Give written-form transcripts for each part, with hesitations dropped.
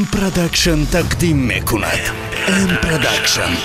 ام پروداکشن تقدیم میکند. ام پروداکشن.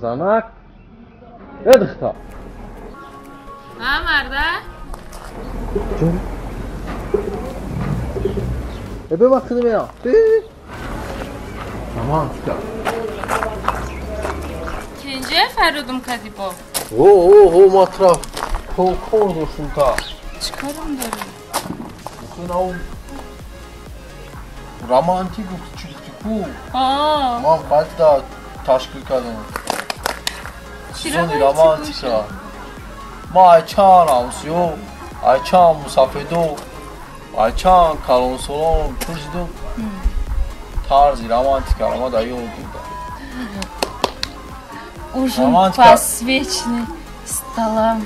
Zanak, edikta. Ha مرده؟ جون. ebe baktını ya. Tamam çıkar. İkinci Ferudum Kadipo. Matraf. Korkurdursun ta. Çıkarım derim. Sınav. Romantik küçücük. Aa. Mam kaç da taşkı kadın. Sizoni romantika. Ma ayçan avsiyo. Ayçan musafedo. Ayçan kalonsolon pujdo. Tarzi romantika ama da iyi oldu da. Ужин посвечный столом.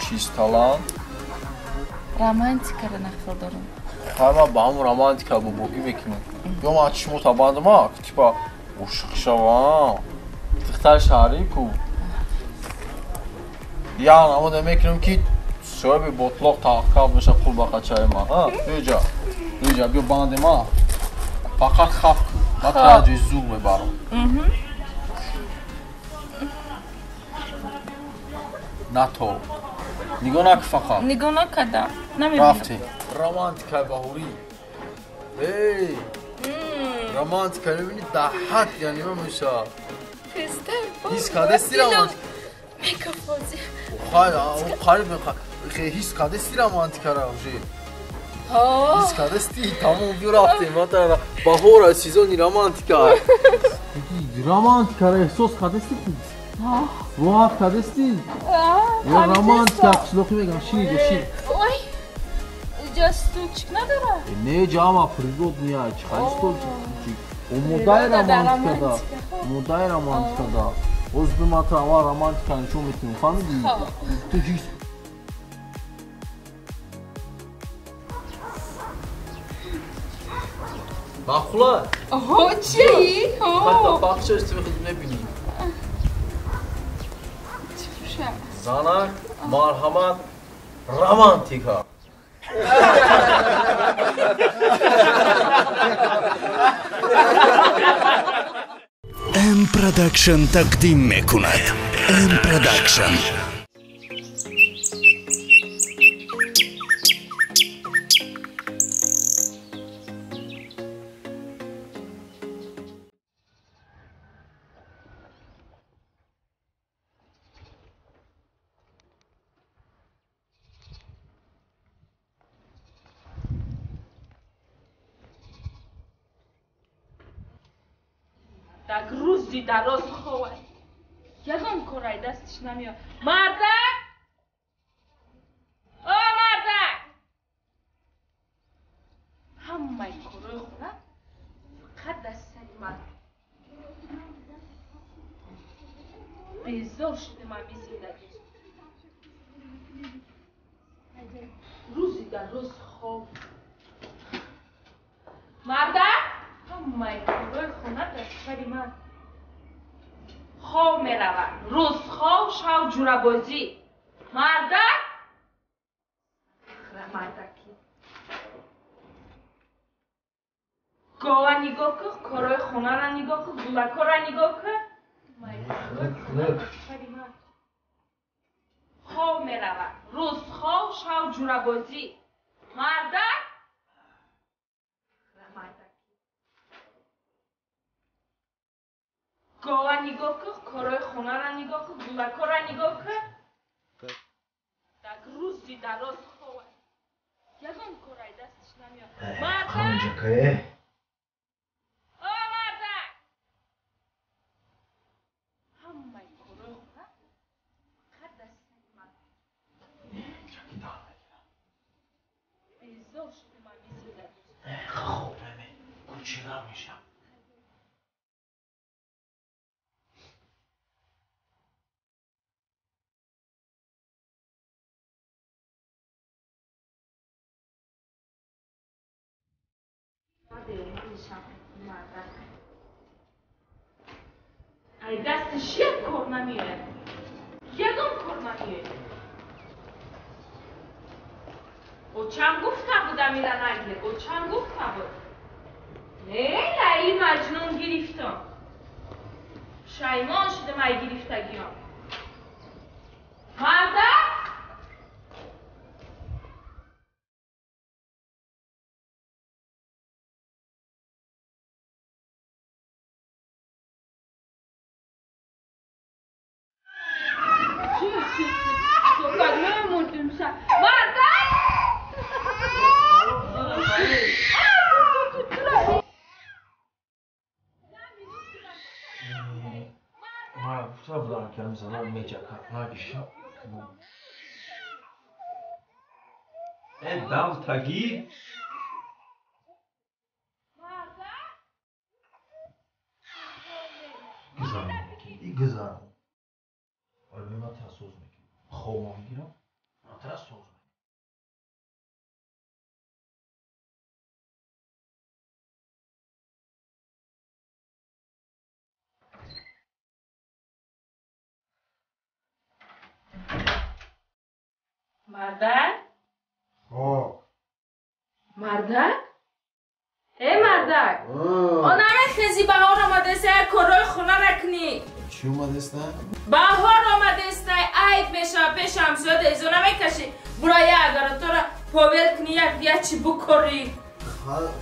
Чисталан. Романтика нахилдорум. Ҳама ба ҳамун романтика бубогӣ мекунем. Ё ман чишмо табандама, типа ушуқ шавам. Духтари шаҳрӣ ку. Я намода мекунем ки соҳиби ботлоқ таққаб меша қурбақачаи ман. Беҷа биё банди ман. Фақат хаф кун. Ман таҷои зул мебарам. Нато. Нигоҳ накун фақат. Нигоҳ накардам. Намебинам. Рафтӣ. Романтикаи баҳорӣ. Эй! Романтика мебини даҳҳат яъни нима меша. Ҳис кардасти романтика? Мегафози. Қариб ҳис кардасти романтикара уже? Ҳис кардасти? Тамом биё рафтем. Матала баҳора сезони романтика. Романтикара эҳсос кардасти? Роҳат кардасти? Ё романтика қишлоқӣ мегам шин. Ой. Ҷа стулчик надорад? Не ҷама природния чихари столчик. Омодаи романтикада. Омодаи романтикада. Оз бимата ава романтика нишон метунем. Фаҳмидӣ? Ту ҳис Maqula. Oho, چی؟ Hatta bakışa üstü bir kızım ne bileyim. Zana, marhamat, romantika. M Production تقدیم میکند. M Production. Так روزی دراز خواه یکم کرای دستش نمیاد مردک او مردک همه کرای خونه فقط دست سری مرد بیزار شده من بی زندگی روزی دراز خواه مردک همه کرای خونه دست سری مرد خواب می رود روز خواب شب جوره بازی مردک مردکی گاه نگاه که کارای خونه را نگاه که گلکا را نگاه که خواب می رود روز خواب شب جوره بازی مردک گاه نگاه که کارای خونه را نگاه که گلکا را نگاه که در روزی دراز خواه یکم کارای دستش نمیاد مردک او مردک همه کارای خونه خد دست نمیاد بیزار شده من بیزیده خوب نمی کوچیلا میشم ای دستش یک کار نمیاد یکم کار نمیاد او چند گفته بودم ایره نگیر او چند گفته بود نه این مجنون گرفتم شایمان شده من گرفتگیم مردک Sabırlar ki sana mecak nagişim. Dal tagi. Güzel. Güzel. Ölüm atas söz mü? Xo'mon giram. Atas söz mü? مردک؟ مردک؟ ای مردک آن همه خیزی بهار آمده است کارای خونه رکنی چی اومده است؟ بهار آمده است عید بشه پیش همسایه دیزو نمیکشی برای اگر تو را پاول کنی یک دیگه چی بکاری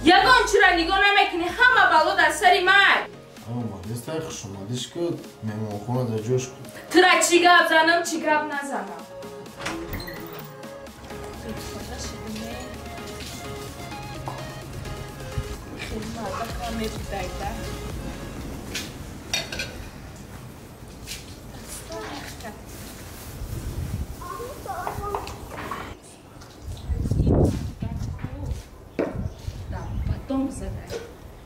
یگان چرا نگاه نمیکنی همه بلو در سری من اومده است خوش اومدش که مهمان خونه در جوش کن تو را چی گپ زنم چی گپ نزنم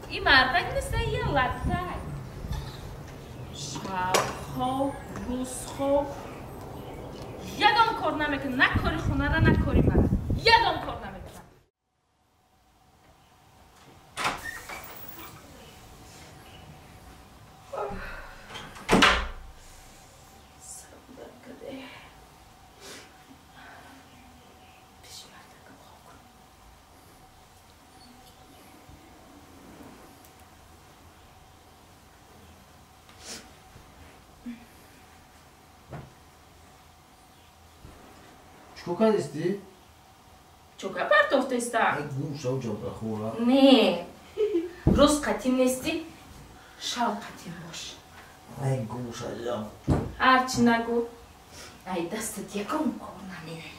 این مردک نیست یه لطه شب خواب روز خواب یکم کار نمیکنه نه کاری خونه را نه کاری من یکم کار نمیکنه Чко кадисти? Чо капартофта иста? Ай гумша уҷа брахора. Не. Рӯз қатим нести, шав қатим бош. Ай гумша ҷам. Ҳарчи нагӯ. Ай дастат ягон кор намеояд.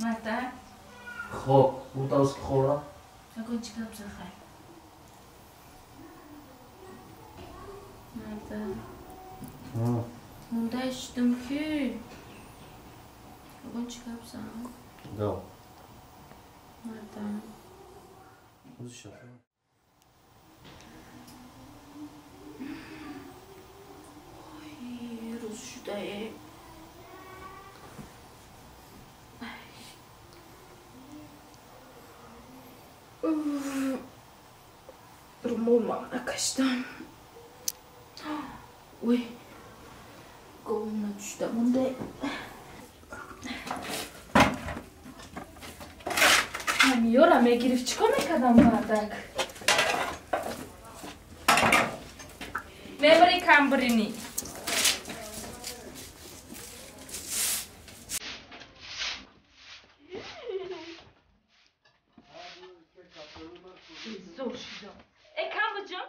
Марта? Хоб, бутавски хора. Ягон чӣ гап захай? Марта? Мундай шудам ки. Ягон чӣ гап зах? Да. Марта? Ой, рӯз шудае. Румолмам накаштам. Ой, голым надушта мундай. Ҳамиёра мегирифт чӣ кор мекардам бардак? Мебари камбрини. Зор шудам. Камбрҷон?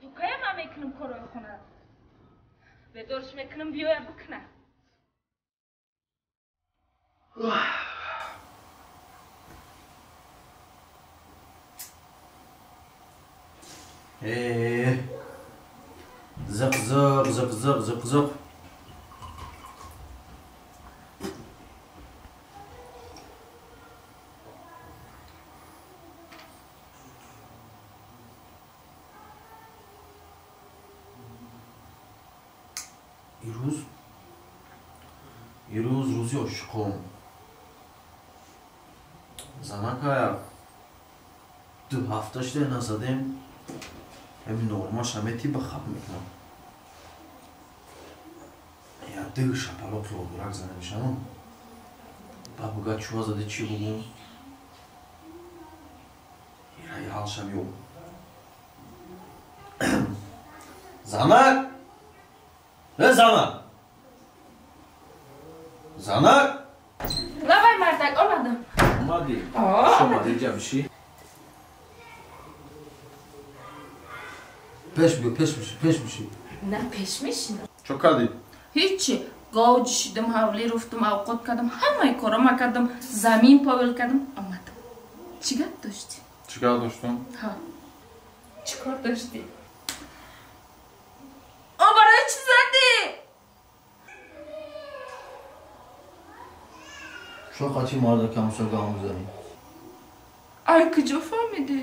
Тукая ма мекунам корои хона. Бедорш мекунам биёя бикна. Зиқ, зиқ, зиқ, зиқ, зиқ, зиқ. Ирӯз рӯзи ошуқом. Занакая 2 ҳафта шуде назадем. Ҳами нормаш ҳаме ти ба хаб мекунам. Я дил шапалок лодурак занамишам. Бабуга чува заде чӣ бугум? Ира ялшам ё. Занак! Занак! Занак! Давай, Мартак, омадам. Омади? Шомади ҷа бишӣ? Пеш биё, пеш бишӣ. На, пеш мешинам. Чо кардӣ? Ҳичи. Гов ҷишидам, ҳавлӣ руфтам, авқот кардам, ҳамаи корома кардам, замин повел кардам, омадам. Чӣ гап доштӣ? Чӣ гап доштам? Ҳа. Чӣ кор доштӣ? Барои чӣ задӣ? Чо қачи мардакам мусогаҳо мезанӣ? Ай, куҷо фаҳмидӣ?